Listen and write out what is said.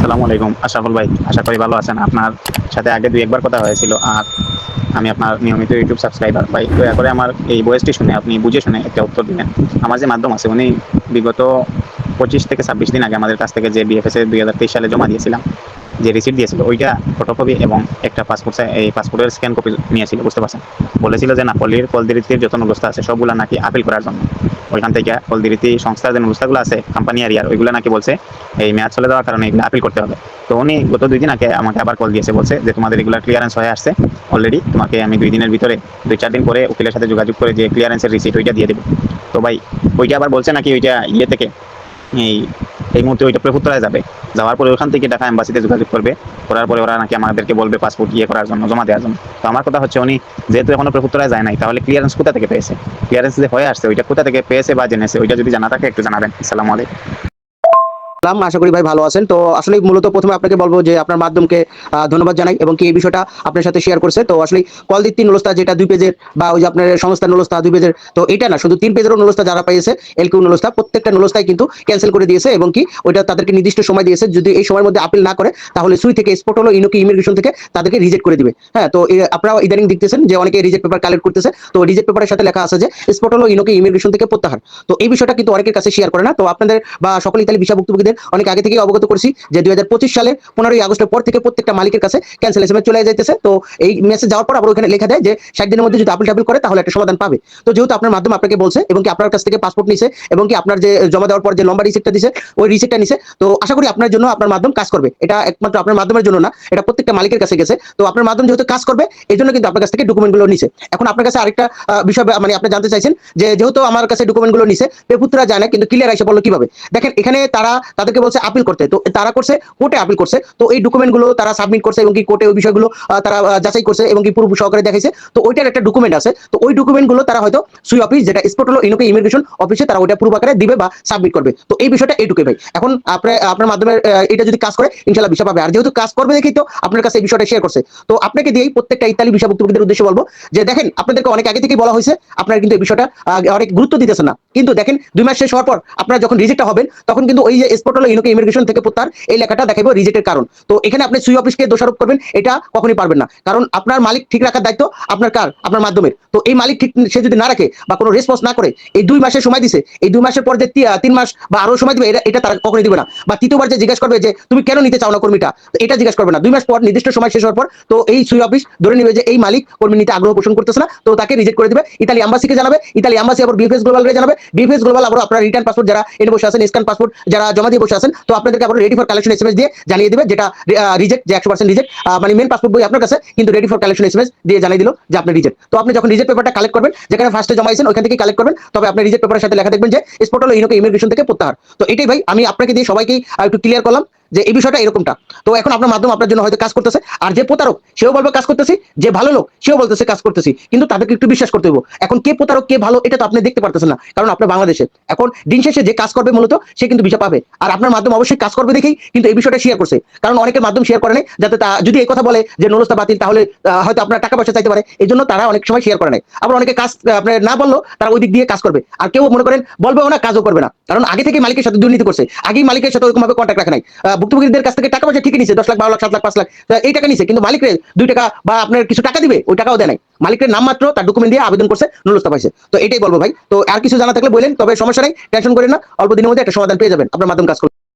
আসসালামু আলাইকুম আশরাফুল ভাই, আশা করি ভালো আছেন। আপনার সাথে আগে দুই একবার কথা হয়েছিল, আর আমি আপনার নিয়মিত ইউটিউব সাবস্ক্রাইবার। ভাই দয়া করে আমার এই ভয়েসটি শুনে আপনি বুঝে শুনে একটা উত্তর দিবেন। আমার যে মাধ্যম আছে, উনি বিগত 25 থেকে 26 দিন আগে আমাদের কাছ থেকে যে বিএফএস এর 2023 সালে জমা দিয়েছিলাম, যে রিসিপ্ট দিয়েছিল, ওইটা ফটোকপি এবং একটা পাসপোর্টের স্ক্যান কপি নিয়েছিল। বুঝতে পারছেন, বলেছিল যে না, কলদিরিতির যত ব্যবস্থা আছে সবগুলা নাকি আপিল করার জন্য। ওইখান থেকে কলদিরিতি সংস্থার যে ব্যবস্থাগুলো আছে কোম্পানি এরিয়ার, ওইগুলো নাকি বলছে এই মেয়াদ চলে যাওয়ার কারণে এগুলো আপিল করতে হবে। তো উনি গত 2 দিন আগে আমাকে আবার কল দিয়েছে, বলছে যে তোমাদের এগুলো ক্লিয়ারেন্স হয়ে আসছে অলরেডি, তোমাকে আমি 2 দিনের ভিতরে 2-4 দিন পরে উকিলের সাথে যোগাযোগ করে যে ক্লিয়ারেন্সের রিসিট ওইটা দিয়ে দেবো। তো ভাই ওইটা আবার বলছে নাকি ওইটা থেকে এই এই মুহূর্তে ওইটা প্রেফুত্তরায় যাবে, যাওয়ার পরে ওখান থেকে ঢাকা এম্বাসিতে যোগাযোগ করবে, করার পরে ওরা নাকি আমাদেরকে বলবে পাসপোর্ট করার জন্য, জমা দেওয়ার জন্য। তো আমার কথা হচ্ছে, উনি যেহেতু এখনো প্রেফুত্তরায় যায় নাই, তাহলে ক্লিয়ারেন্স কোথা থেকে পেয়েছে? ক্লিয়ারেন্স যে হয়ে আসছে ওইটা কোথা থেকে পেয়েছে বা জেনেছে, ওইটা যদি জানা থাকে একটু জানাবেন। আসসালামু আলাইকুম। আশা করি ভাই ভালো আছেন। তো আসলে মূলত প্রথমে আপনাকে বলবো যে আপনার মাধ্যমকে ধন্যবাদ জানাই এবং কি এই বিষয়টা আপনার সাথে শেয়ার করছে। তো আসলে কলদিত্তি নুলস্তা যেটা 2 পেজের বা ওই যে আপনার সংস্থা নুলস্তা 2 পেজের, তো এটা না, শুধু 3 পেজেরও নুলস্তা যারা পেয়েছে এলকিউ নুলস্তা, প্রত্যেকটা নুলস্তাই কিন্তু ক্যান্সেল করে দিয়েছে এবং কি ওইটা তাদেরকে নির্দিষ্ট সময় দিয়েছে, যদি এই সময়ের মধ্যে আপিল না করে তাহলে সুই থেকে স্পট হলো ইনোকি ইমিগ্রেশন থেকে তাদেরকে রিজেক্ট করে দিবে। হ্যাঁ, তো আপনারা ইদানিং দেখতেছেন যে অনেকে রিজেক্ট পেপার কালেক্ট করতেছে, তো রিজেক্ট পেপারের সাথে লেখা আছে যে স্পট হলো ইনোকি ইমিগ্রেশন থেকে প্রত্যাহার। তো এই বিষয়টা কিন্তু অনেকের কাছে শেয়ার করে না। তো আপনাদের বা সকল ইতালি ভিসা ভুক্তভোগীদের অনেক আগে থেকে অবগত করছি যে 2025 সালের 15ই আগস্টের পর থেকে প্রত্যেকটা মালিকের কাছে ক্যান্সেল এসএমএস চলে যাইতেছে। তো এই মেসেজ যাওয়ার পর আবার ওখানে লেখা দেয় যে 60 দিনের মধ্যে যদি আপিল করে তাহলে একটা সমাধান পাবে। তো যেহেতু আপনার মাধ্যমে আপনাকে বলছে এবং কি আপনার কাছ থেকে পাসপোর্ট নিছে এবং কি আপনার যে জমা দেওয়ার পর যে লম্বা রিসিপ্টটা দিছে ওই রিসিপ্টটা নিছে, তো আশা করি আপনার জন্য আপনার মাধ্যম কাজ করবে। এটা একমাত্র আপনার মাধ্যমের জন্য না, এটা প্রত্যেকটা মালিকের কাছে গেছে। তো আপনার মাধ্যম যেহেতু কাজ করবে এই জন্য কিন্তু আপনার কাছ থেকে ডকুমেন্টগুলো নিছে। এখন আপনার কাছে আরেকটা বিষয় মানে আপনি জানতে চাইছেন যে যেহেতু আমার কাছে ডকুমেন্টগুলো নিছে, পেপুত্রা যায় না কিন্তু ক্লিয়ার এসে বললো কিভাবে। দেখেন এখানে তাদেরকে বলছে আপিল করতে, তো তারা করছে কোর্টে আপিল করছে। তো এই ডকুমেন্টগুলো তারা সাবমিট করছে এবং কি কোর্টে ওই বিষয়গুলো তারা যাচাই করছে এবং কি পুরো সহকারে দেখাইছে। তো ওইটার একটা ডকুমেন্ট আছে, তো ওই ডকুমেন্টগুলো তারা হয়তো সুই অফিস যেটা স্পট হলো ইনোকে ইমিগ্রেশন অফিসে তারা ওইটা পুরো আকারে দিবে বা সাবমিট করবে। তো এই বিষয়টা এইটুকুই ভাই। এখন আপনার মাধ্যমে এটা যদি কাজ করে ইনশাআল্লাহ ভিসা পাবে। আর যেহেতু কাজ করবে দেখেই তো আপনার কাছে এই বিষয়টা শেয়ার করছে। তো আপনাকে দিয়েই প্রত্যেকটা ইতালি ভিসা ভুক্তভোগীদের উদ্দেশ্যে বলবো যে দেখেন আপনাদেরকে অনেক আগে থেকেই বলা হয়েছে, আপনারা কিন্তু এই বিষয়টা অনেক গুরুত্ব দিতেছেন না। কিন্তু দেখেন 2 মাস শেষ হওয়ার পর আপনারা যখন রিজেক্ট হবেন তখন কিন্তু ওই যে স্পট হলো ইনোকে ইমিগ্রেশন থেকে প্রত্যাহার এই লেখাটা দেখাবো রিজেক্টের কারণ। তো এখানে আপনি সুই অফিসকে দোষারোপ করবেন, এটা কখনোই পারবেন না। কারণ আপনার মালিক ঠিক রাখার দায়িত্ব আপনার আপনার মাধ্যমের। তো এই মালিক ঠিক সে যদি না রাখে বা কোনো রেসপন্স না করে, এই 2 মাসের সময় দিছে, এই 2 মাসের পর যে 3 মাস বা আরো সময় দিবে, এটা তারা কখনোই দিবে না। বা তৃতীয়বার যে জিজ্ঞাসা করবে যে তুমি কেন নিতে চাও না কর্মীটা, এটা জিজ্ঞাসা করবে না। 2 মাস পর নির্দিষ্ট সময় শেষ হওয়ার পর তো এই সুই অফিস ধরে নেবে যে এই মালিক কর্মী নিতে আগ্রহ পোষণ করতেছে না, তো তাকে রিজেক্ট করে দিবে। ইতালি এম্বাসিকে জানাবে, ইতালি এম্বাসি আবার বিএফএস গ্লোবালকে জানাবে, বিএফএস গ্লোবাল আবার আপনার রিটার্ন পাসপোর্ট যারা এনে বসে আছেন, স্ক্যান পাসপোর্ট যারা জমা দিয়ে বসে আছেন, তো আপনাদেরকে আবার রেডি ফর কালেকশন এসএমএস দিয়ে জানিয়ে দিবে যেটা রিজেক্ট, যে 100% রিজেক্ট। মানে মেন পাসপোর্ট বই আপনার কাছে কিন্তু রেডি ফর কালেকশন এসএমএস দিয়ে জানিয়ে দিল যে আপনি রিজেক্ট। তো আপনি যখন রিজেক্ট পেপারটা কালেক্ট করবেন, যেখানে ফার্স্টে জমাইছেন ওখান থেকে কালেক্ট করবেন, তবে আপনি রিজেক্ট পেপারের সাথে লেখা দেখবেন যে স্পট হলো ইনোকে ইমিগ্রেশন থেকে প্রত্যাহার। তো এটাই ভাই আমি আপনাকে দিয়ে সবাইকে একটু ক্লিয়ার করলাম যে এই বিষয়টা এরকমটা। তো এখন আপনার মাধ্যম আপনার জন্য হয়তো কাজ করতেছে, আর যে প্রতারক সেও বলবে কাজ করতেছি, যে ভালো লোক সেও বলতেছে কাজ করতেছি, কিন্তু তাদেরকে একটু বিশ্বাস করতে হবে। এখন কে প্রতারক কে ভালো এটা তো আপনি দেখতে পারতেছেন না, কারণ আপনার বাংলাদেশে এখন দিন শেষে যে কাজ করবে মূলত সে কিন্তু ভিসা পাবে। আর আপনার মাধ্যম অবশ্যই কাজ করবে দেখেই কিন্তু এই বিষয়টা শেয়ার করছে, কারণ অনেকের মাধ্যম শেয়ার করে নাই যাতে যদি এই কথা বলে যে নুলস্তা বাতিল তাহলে হয়তো আপনার টাকা পয়সা চাইতে পারে, এই জন্য তারা অনেক সময় শেয়ার করে নাই। আবার অনেকে কাজ আপনার না বললো তারা ওই দিক দিয়ে কাজ করবে, আর কেউ মনে করেন বলবেও না কাজও করবে না, কারণ আগে থেকে মালিকের সাথে দুর্নীতি করছে, আগেই মালিকের সাথে ওরকম ভাবে কন্ট্যাক্ট রাখে নাই। ভুক্তভোগীদের কাছ থেকে টাকা পয়সা ঠিকই নিছে, 10 লাখ 12 লাখ 7 লাখ 5 লাখ এই টাকা নিছে, কিন্তু মালিকের 2 টাকা বা আপনার কিছু টাকা দিবে ওই টাকাও দেয় নাই। মালিকের নাম মাত্র তার ডকুমেন্ট দিয়ে আবেদন করছে, নুলস্তা পাইছে। তো এটাই বলবো ভাই। তো আর কিছু জানা থাকলে বলেন, তবে সমস্যা নেই, টেনশন করেন না, অল্প দিনের মধ্যে একটা সমাধান পেয়ে যাবেন, আপনার মাধ্যম কাজ করবে।